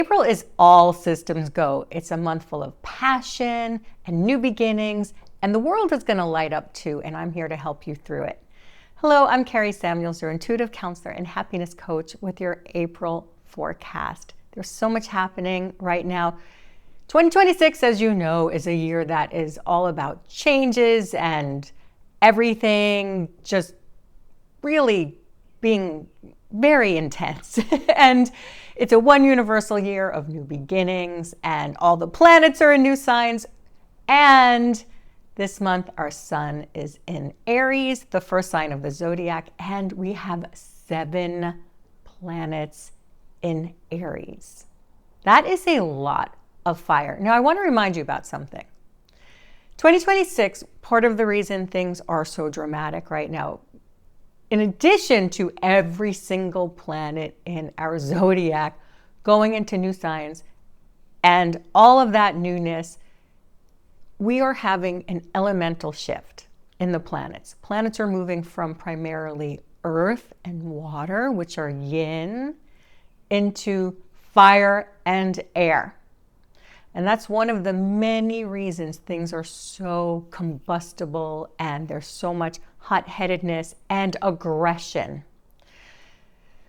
April is all systems go. It's a month full of passion and new beginnings, and the world is going to light up too, and I'm here to help you through it. Hello, I'm Kari Samuels, your intuitive counselor and happiness coach with your April forecast. There's so much happening right now. 2026, as you know, is a year that is all about changes and everything just really being very intense. And it's a one universal year of new beginnings, and all the planets are in new signs. And this month, our sun is in Aries, the first sign of the zodiac, and we have 7 planets in Aries. That is a lot of fire. Now, I want to remind you about something. 2026, part of the reason things are so dramatic right now, in addition to every single planet in our zodiac going into new signs and all of that newness, we are having an elemental shift in the planets. Planets are moving from primarily earth and water, which are yin, into fire and air. And that's one of the many reasons things are so combustible and there's so much hot-headedness and aggression.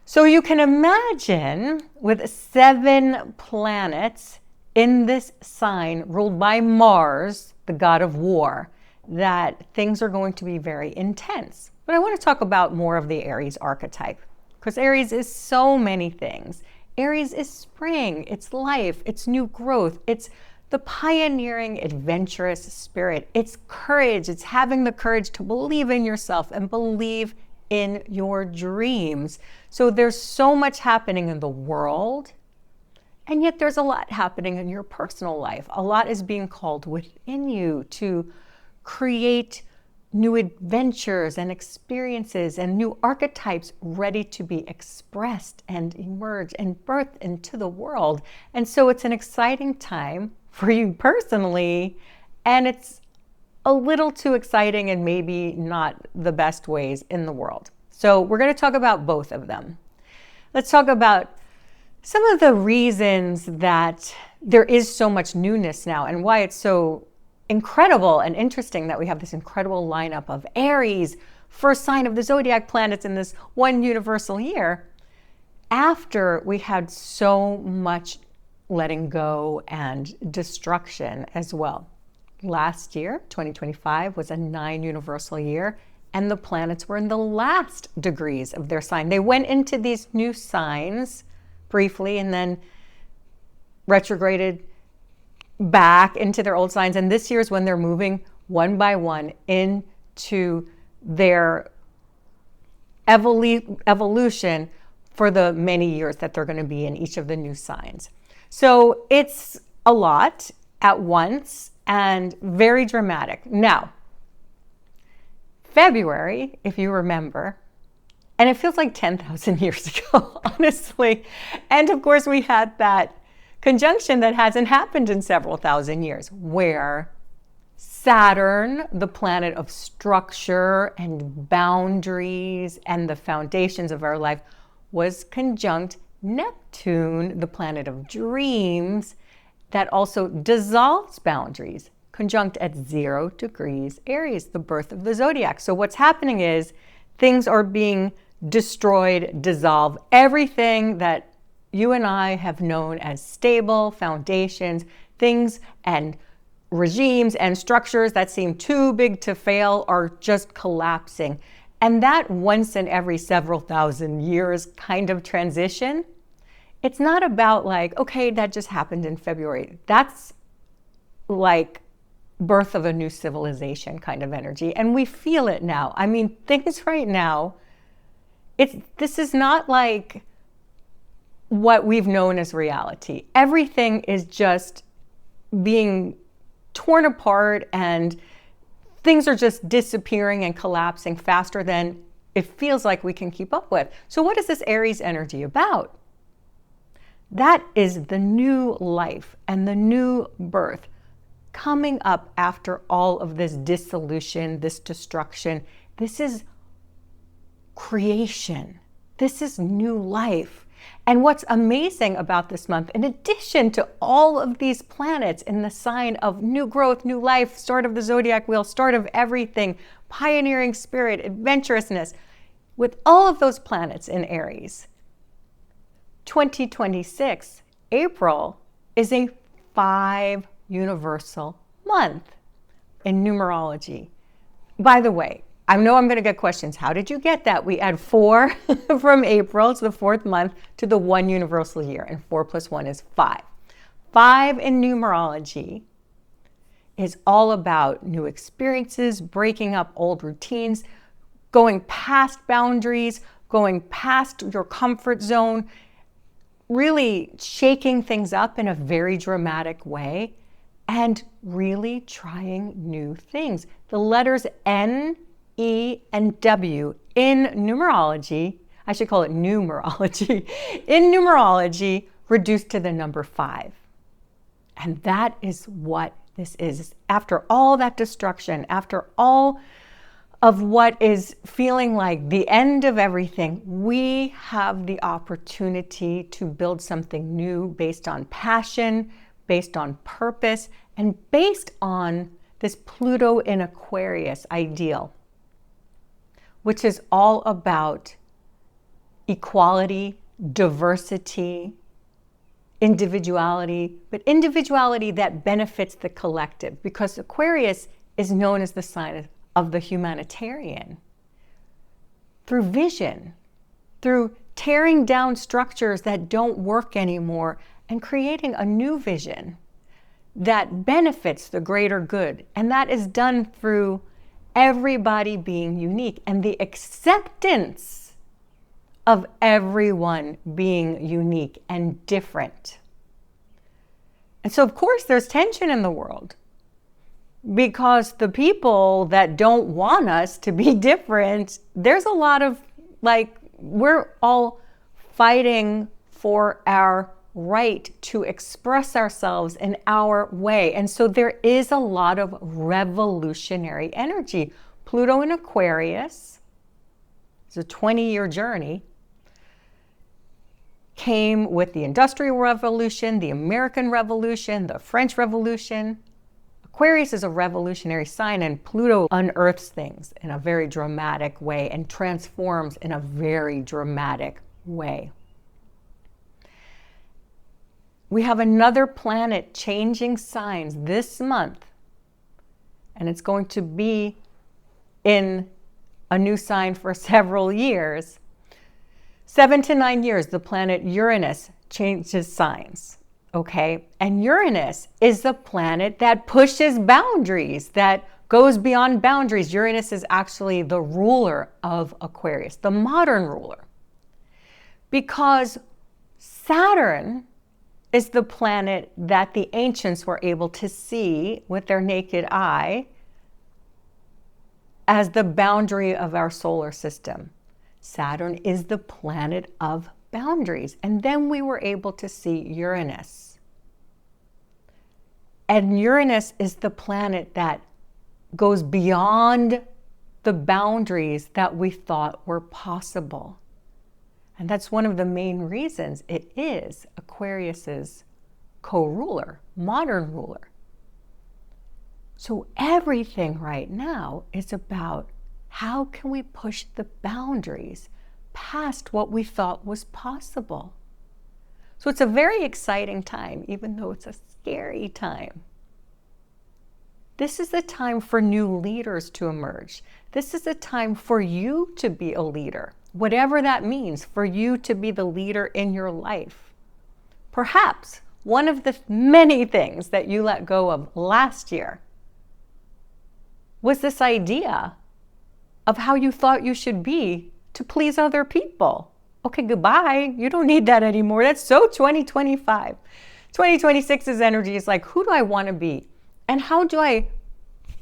So you can imagine with 7 planets in this sign ruled by Mars, the god of war, that things are going to be very intense. But I want to talk about more of the Aries archetype, because Aries is so many things. Aries is spring, it's life, it's new growth, it's the pioneering, adventurous spirit. It's courage, it's having the courage to believe in yourself and believe in your dreams. So there's so much happening in the world, and yet there's a lot happening in your personal life. A lot is being called within you to create new adventures and experiences and new archetypes ready to be expressed and emerge and birthed into the world. And so it's an exciting time for you personally, and it's a little too exciting and maybe not the best ways in the world. So we're going to talk about both of them. Let's talk about some of the reasons that there is so much newness now and why it's so incredible and interesting that we have this incredible lineup of Aries, first sign of the zodiac planets in this one universal year, after we had so much letting go and destruction as well. Last year, 2025, was a 9 universal year, and the planets were in the last degrees of their sign. They went into these new signs briefly and then retrograded back into their old signs, and this year is when they're moving one by one into their evolution for the many years that they're going to be in each of the new signs. So it's a lot at once and very dramatic. Now, February, if you remember, and it feels like 10,000 years ago, honestly, and of course we had that conjunction that hasn't happened in several thousand years, where Saturn, the planet of structure and boundaries and the foundations of our life, was conjunct Neptune, the planet of dreams, that also dissolves boundaries, conjunct at 0 degrees Aries, the birth of the zodiac. So what's happening is things are being destroyed, dissolved. Everything that you and I have known as stable foundations, things and regimes and structures that seem too big to fail are just collapsing. And that once in every several thousand years kind of transition, it's not about like, okay, that just happened in February. That's like birth of a new civilization kind of energy. And we feel it now. I mean, things right now, this is not like what we've known as reality. Everything is just being torn apart and things are just disappearing and collapsing faster than it feels like we can keep up with. So what is this Aries energy about? That is the new life and the new birth coming up after all of this dissolution, this destruction. This is creation. This is new life. And what's amazing about this month, in addition to all of these planets in the sign of new growth, new life, start of the zodiac wheel, start of everything, pioneering spirit, adventurousness, with all of those planets in Aries, 2026, April, is a 5 universal month in numerology. By the way, I know I'm going to get questions. How did you get that? We add 4 from April, it's the 4th month, to the 1 universal year, and 4 plus 1 is 5. 5 in numerology is all about new experiences, breaking up old routines, going past boundaries, going past your comfort zone, really shaking things up in a very dramatic way, and really trying new things. The letters N, E, and W in numerology, I should call it numerology, in numerology reduced to the number 5. And that is what this is. After all that destruction, after all of what is feeling like the end of everything, we have the opportunity to build something new based on passion, based on purpose, and based on this Pluto in Aquarius ideal, which is all about equality, diversity, individuality, but individuality that benefits the collective, because Aquarius is known as the sign of the humanitarian. Through vision, through tearing down structures that don't work anymore and creating a new vision that benefits the greater good. And that is done through everybody being unique and the acceptance of everyone being unique and different. And so, of course, there's tension in the world, because the people that don't want us to be different, there's a lot of, like, we're all fighting for our right to express ourselves in our way. And so there is a lot of revolutionary energy. Pluto in Aquarius, it's a 20-year journey, came with the Industrial Revolution, the American Revolution, the French Revolution. Aquarius is a revolutionary sign, and Pluto unearths things in a very dramatic way and transforms in a very dramatic way. We have another planet changing signs this month, and it's going to be in a new sign for several years. 7 to 9 years, the planet Uranus changes signs. Okay, and Uranus is the planet that pushes boundaries, that goes beyond boundaries. Uranus is actually the ruler of Aquarius, the modern ruler, because Saturn is the planet that the ancients were able to see with their naked eye as the boundary of our solar system. Saturn is the planet of boundaries. And then we were able to see Uranus. And Uranus is the planet that goes beyond the boundaries that we thought were possible. And that's one of the main reasons it is Aquarius's co-ruler, modern ruler. So everything right now is about how can we push the boundaries past what we thought was possible. So it's a very exciting time, even though it's a scary time. This is the time for new leaders to emerge. This is a time for you to be a leader, whatever that means, for you to be the leader in your life. Perhaps one of the many things that you let go of last year was this idea of how you thought you should be to please other people. Okay, goodbye. You don't need that anymore. That's so 2025. 2026's energy is like, who do I want to be? And how do I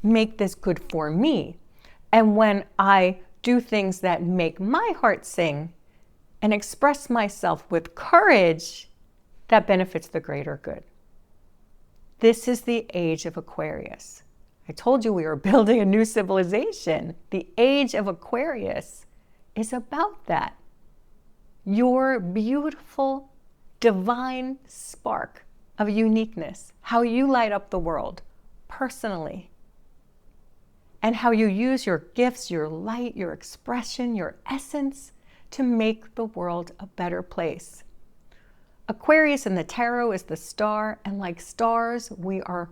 make this good for me? And when I do things that make my heart sing and express myself with courage, that benefits the greater good. This is the age of Aquarius. I told you we were building a new civilization. The age of Aquarius is about that. your beautiful, divine spark of uniqueness, how you light up the world personally, and how you use your gifts, your light, your expression, your essence to make the world a better place. Aquarius in the tarot is the star, and like stars, we are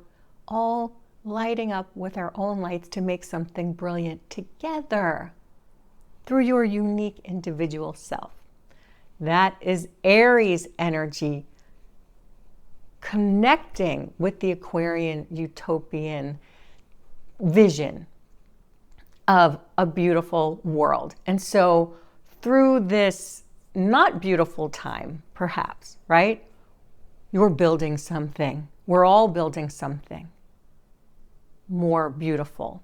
all lighting up with our own lights to make something brilliant together through your unique individual self. That is Aries energy, connecting with the Aquarian utopian vision of a beautiful world. And so through this not beautiful time, perhaps, right? You're building something. We're all building something more beautiful.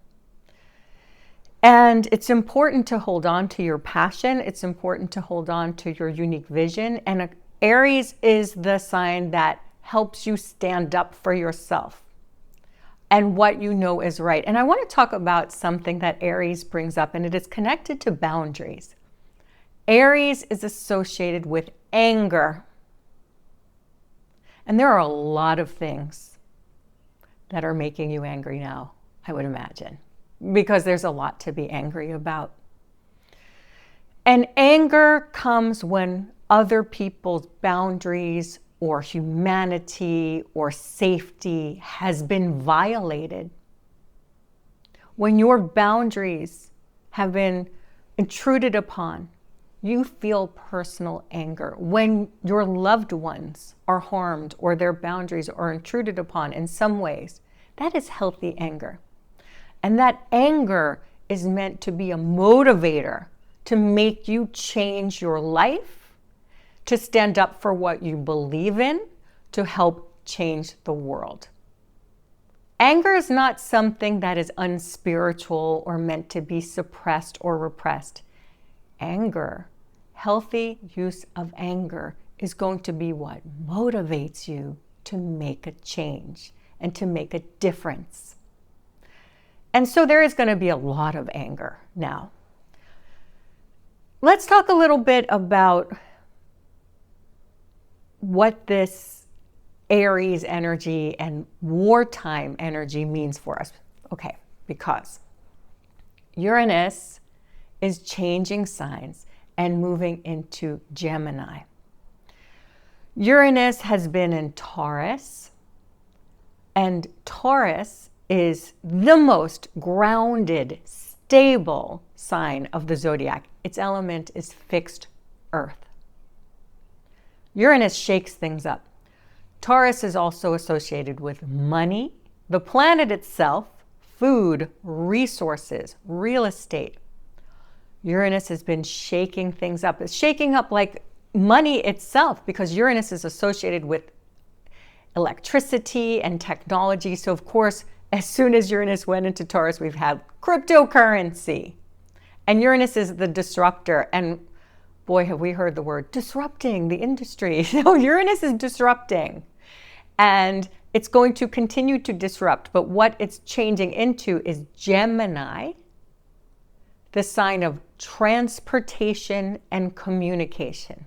And it's important to hold on to your passion. It's important to hold on to your unique vision. And Aries is the sign that helps you stand up for yourself and what you know is right. And I want to talk about something that Aries brings up, and it is connected to boundaries. Aries is associated with anger. And there are a lot of things that are making you angry now, I would imagine, because there's a lot to be angry about. And anger comes when other people's boundaries or humanity or safety has been violated. When your boundaries have been intruded upon, you feel personal anger. When your loved ones are harmed or their boundaries are intruded upon in some ways, that is healthy anger. And that anger is meant to be a motivator to make you change your life, to stand up for what you believe in, to help change the world. Anger is not something that is unspiritual or meant to be suppressed or repressed. Anger, healthy use of anger, is going to be what motivates you to make a change and to make a difference. And so there is going to be a lot of anger now. Let's talk a little bit about what this Aries energy and wartime energy means for us. Okay, because Uranus is changing signs and moving into Gemini. Uranus has been in Taurus, and Taurus is the most grounded, stable sign of the zodiac. Its element is fixed earth. Uranus shakes things up. Taurus is also associated with money, the planet itself, food, resources, real estate. Uranus has been shaking things up. It's shaking up like money itself, because Uranus is associated with electricity and technology. So of course, as soon as Uranus went into Taurus, we've had cryptocurrency. And Uranus is the disruptor. And boy, have we heard the word disrupting the industry. So Uranus is disrupting. And it's going to continue to disrupt. But what it's changing into is Gemini, the sign of transportation and communication.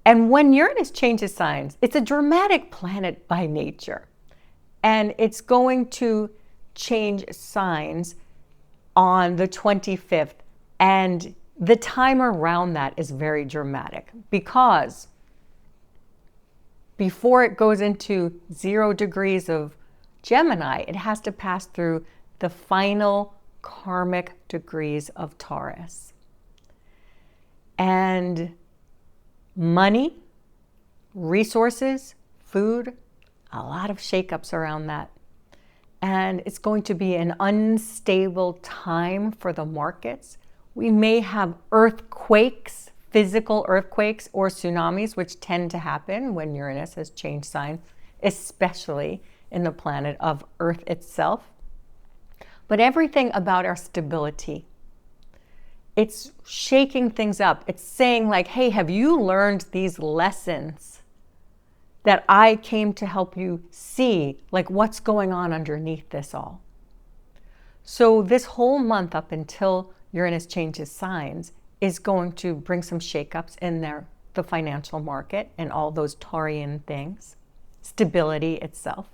And when Uranus changes signs, it's a dramatic planet by nature. And it's going to change signs on the 25th. And the time around that is very dramatic, because before it goes into 0 degrees of Gemini, it has to pass through the final karmic degrees of Taurus. And money, resources, food, a lot of shakeups around that. And it's going to be an unstable time for the markets. We may have earthquakes, physical earthquakes or tsunamis, which tend to happen when Uranus has changed signs, especially in the planet of Earth itself. But everything about our stability, it's shaking things up. It's saying like, hey, have you learned these lessons that I came to help you see, like what's going on underneath this all? So this whole month up until Uranus changes signs is going to bring some shakeups in there, the financial market and all those Taurian things, stability itself.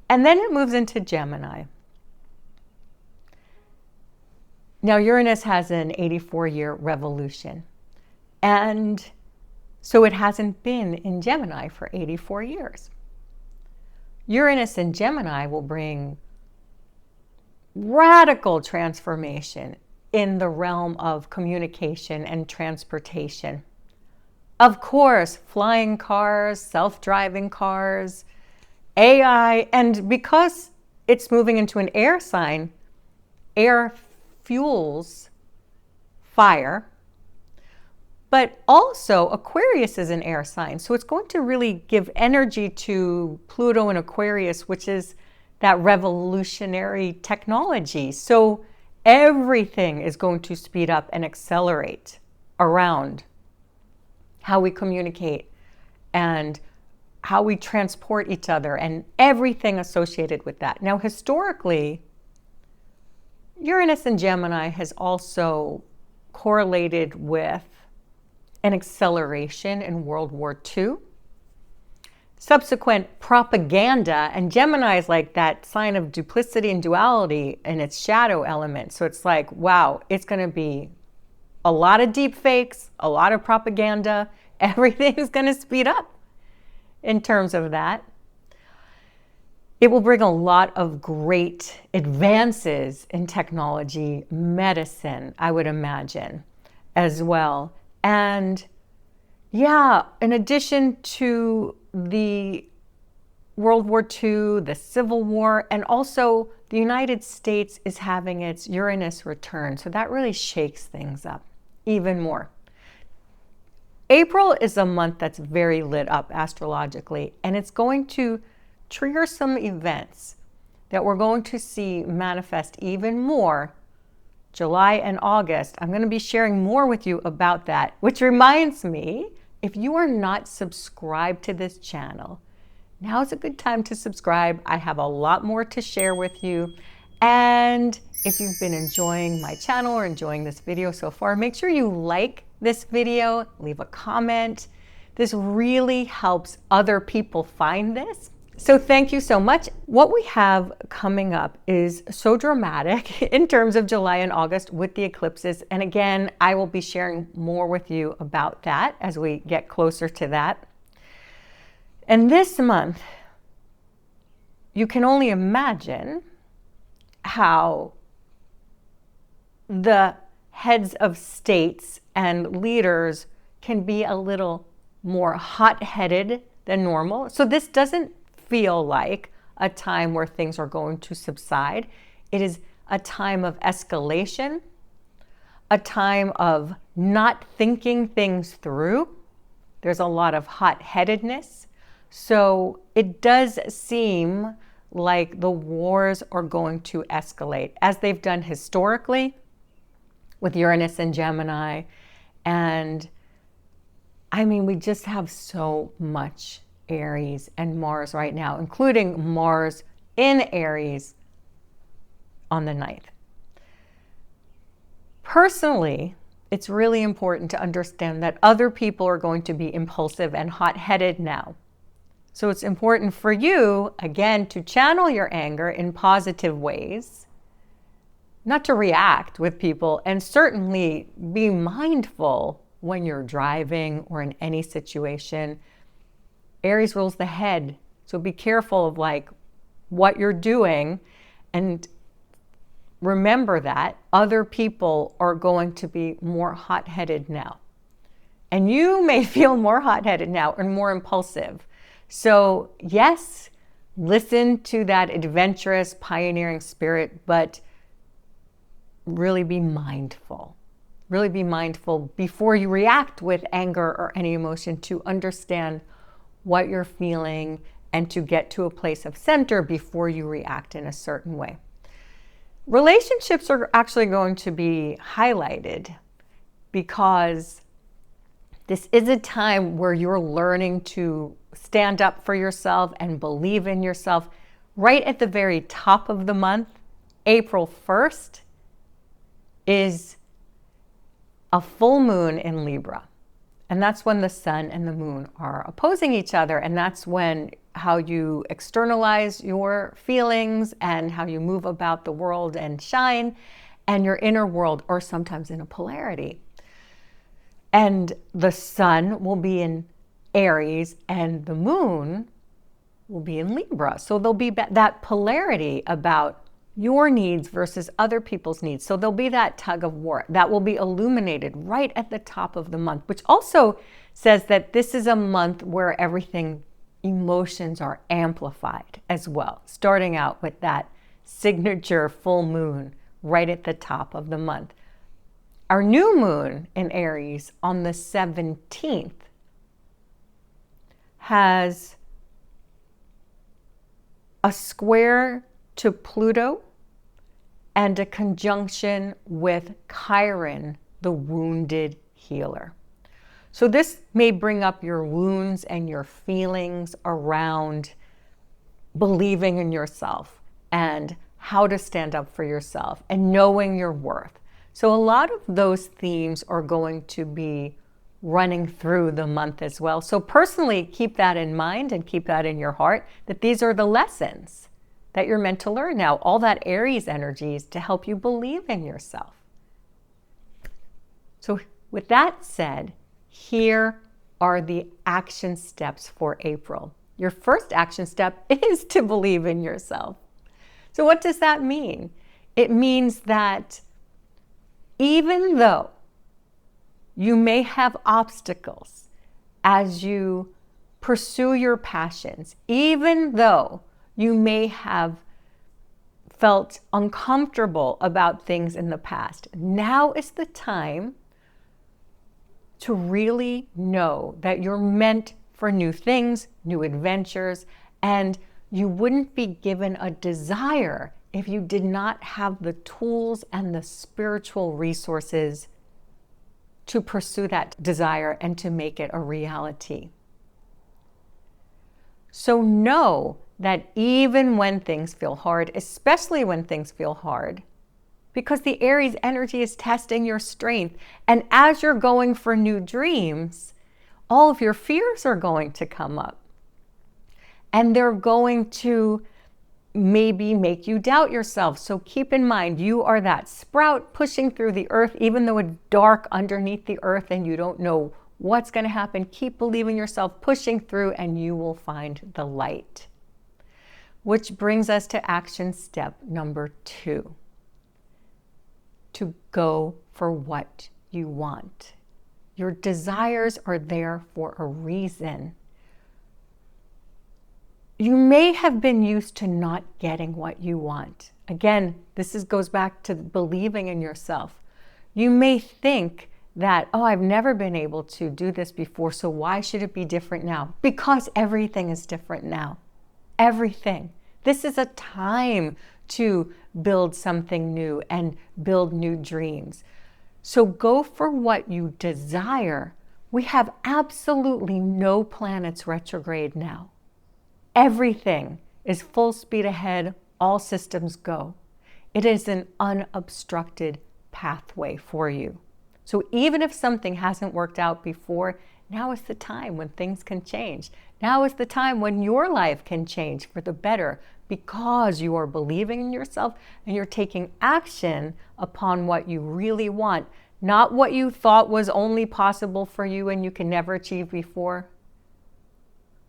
And then it moves into Gemini. Now, Uranus has an 84-year revolution. And so it hasn't been in Gemini for 84 years. Uranus in Gemini will bring radical transformation in the realm of communication and transportation. Of course, flying cars, self-driving cars, AI, and because it's moving into an air sign, air fuels fire, but also Aquarius is an air sign. So it's going to really give energy to Pluto and Aquarius, which is that revolutionary technology. So everything is going to speed up and accelerate around how we communicate and how we transport each other and everything associated with that. Now, historically, Uranus in Gemini has also correlated with an acceleration in World War II, subsequent propaganda, and Gemini is like that sign of duplicity and duality in its shadow element. So it's like, wow, it's going to be a lot of deep fakes, a lot of propaganda. Everything is going to speed up in terms of that. It will bring a lot of great advances in technology, medicine, I would imagine, as well. And yeah, in addition to the World War II, the Civil War, and also the United States is having its Uranus return. So that really shakes things up even more. April is a month that's very lit up astrologically, and it's going to trigger some events that we're going to see manifest even more July and August. I'm going to be sharing more with you about that, which reminds me, if you are not subscribed to this channel, now is a good time to subscribe. I have a lot more to share with you. And if you've been enjoying my channel or enjoying this video so far, make sure you like this video, leave a comment. This really helps other people find this. So thank you so much. What we have coming up is so dramatic in terms of July and August with the eclipses. And again, I will be sharing more with you about that as we get closer to that. And this month, you can only imagine how the heads of states and leaders can be a little more hot-headed than normal. So this doesn't feel like a time where things are going to subside. It is a time of escalation, a time of not thinking things through. There's a lot of hot-headedness. So it does seem like the wars are going to escalate, as they've done historically with Uranus and Gemini. And I mean, we just have so much Aries and Mars right now, including Mars in Aries on the 9th. Personally, it's really important to understand that other people are going to be impulsive and hot-headed now. So it's important for you, again, to channel your anger in positive ways, not to react with people, and certainly be mindful when you're driving or in any situation. Aries rules the head, so be careful of like what you're doing, and remember that other people are going to be more hot-headed now. And you may feel more hot-headed now and more impulsive. So yes, listen to that adventurous, pioneering spirit, but really be mindful. Really be mindful before you react with anger or any emotion, to understand what you're feeling and to get to a place of center before you react in a certain way. Relationships are actually going to be highlighted because this is a time where you're learning to stand up for yourself and believe in yourself. Right at the very top of the month, April 1st, is a full moon in Libra. And that's when the sun and the moon are opposing each other. And that's when how you externalize your feelings and how you move about the world and shine, and your inner world, or sometimes in a polarity. And the sun will be in Aries and the moon will be in Libra. So there'll be that polarity about your needs versus other people's needs. So there'll be that tug of war that will be illuminated right at the top of the month, which also says that this is a month where emotions are amplified as well, starting out with that signature full moon right at the top of the month. Our new moon in Aries on the 17th has a square to Pluto and a conjunction with Chiron, the wounded healer. So this may bring up your wounds and your feelings around believing in yourself and how to stand up for yourself and knowing your worth. So a lot of those themes are going to be running through the month as well. So personally, keep that in mind and keep that in your heart, that these are the lessons that you're meant to learn now. All that Aries energy is to help you believe in yourself. So with that said, here are the action steps for April. Your first action step is to believe in yourself. So what does that mean? It means that even though you may have obstacles as you pursue your passions, even though you may have felt uncomfortable about things in the past, now is the time to really know that you're meant for new things, new adventures, and you wouldn't be given a desire if you did not have the tools and the spiritual resources to pursue that desire and to make it a reality. So know that even when things feel hard, especially when things feel hard, because the Aries energy is testing your strength, and as you're going for new dreams, all of your fears are going to come up. And they're going to maybe make you doubt yourself. So keep in mind, you are that sprout pushing through the earth, even though it's dark underneath the earth and you don't know what's going to happen. Keep believing yourself, pushing through, and you will find the light. Which brings us to action step number 2. To go for what you want. Your desires are there for a reason. You may have been used to not getting what you want. Again, this goes back to believing in yourself. You may think that, oh, I've never been able to do this before, so why should it be different now? Because everything is different now. Everything. This is a time to build something new and build new dreams. So go for what you desire. We have absolutely no planets retrograde now. Everything is full speed ahead, all systems go. It is an unobstructed pathway for you. So even if something hasn't worked out before, now is the time when things can change. Now is the time when your life can change for the better, because you are believing in yourself and you're taking action upon what you really want, not what you thought was only possible for you and you can never achieve before.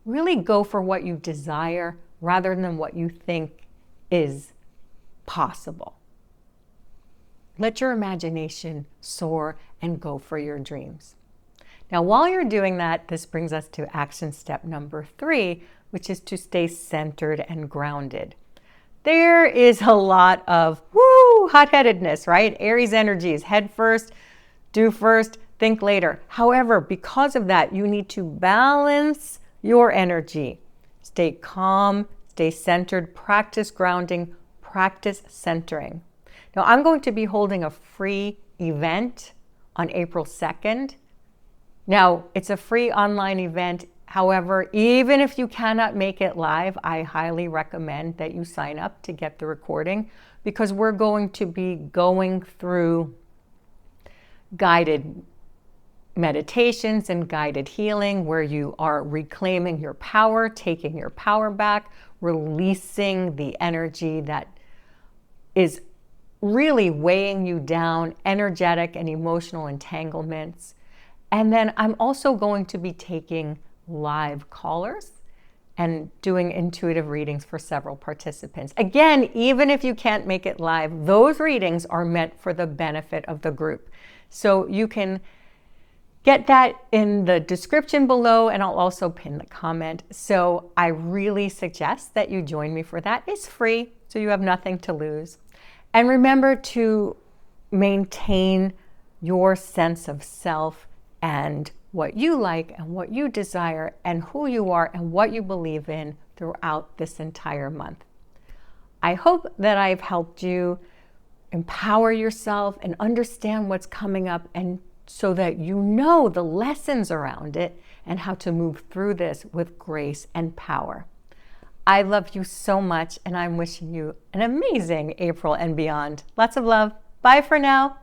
Really go for what you desire rather than what you think is possible. Let your imagination soar and go for your dreams. Now, while you're doing that, this brings us to action step number 3, which is to stay centered and grounded. There is a lot of hot-headedness, right? Aries energy is head first, do first, think later. However, because of that, you need to balance your energy. Stay calm, stay centered, practice grounding, practice centering. Now, I'm going to be holding a free event on April 2nd. Now, it's a free online event. However, even if you cannot make it live, I highly recommend that you sign up to get the recording, because we're going to be going through guided meditations and guided healing where you are reclaiming your power, taking your power back, releasing the energy that is really weighing you down, energetic and emotional entanglements. And then I'm also going to be taking live callers and doing intuitive readings for several participants. Again, even if you can't make it live, those readings are meant for the benefit of the group. So you can get that in the description below, and I'll also pin the comment. So I really suggest that you join me for that. It's free, so you have nothing to lose. And remember to maintain your sense of self and what you like and what you desire and who you are and what you believe in throughout this entire month. I hope that I've helped you empower yourself and understand what's coming up, and so that you know the lessons around it and how to move through this with grace and power. I love you so much, and I'm wishing you an amazing April and beyond. Lots of love. Bye for now.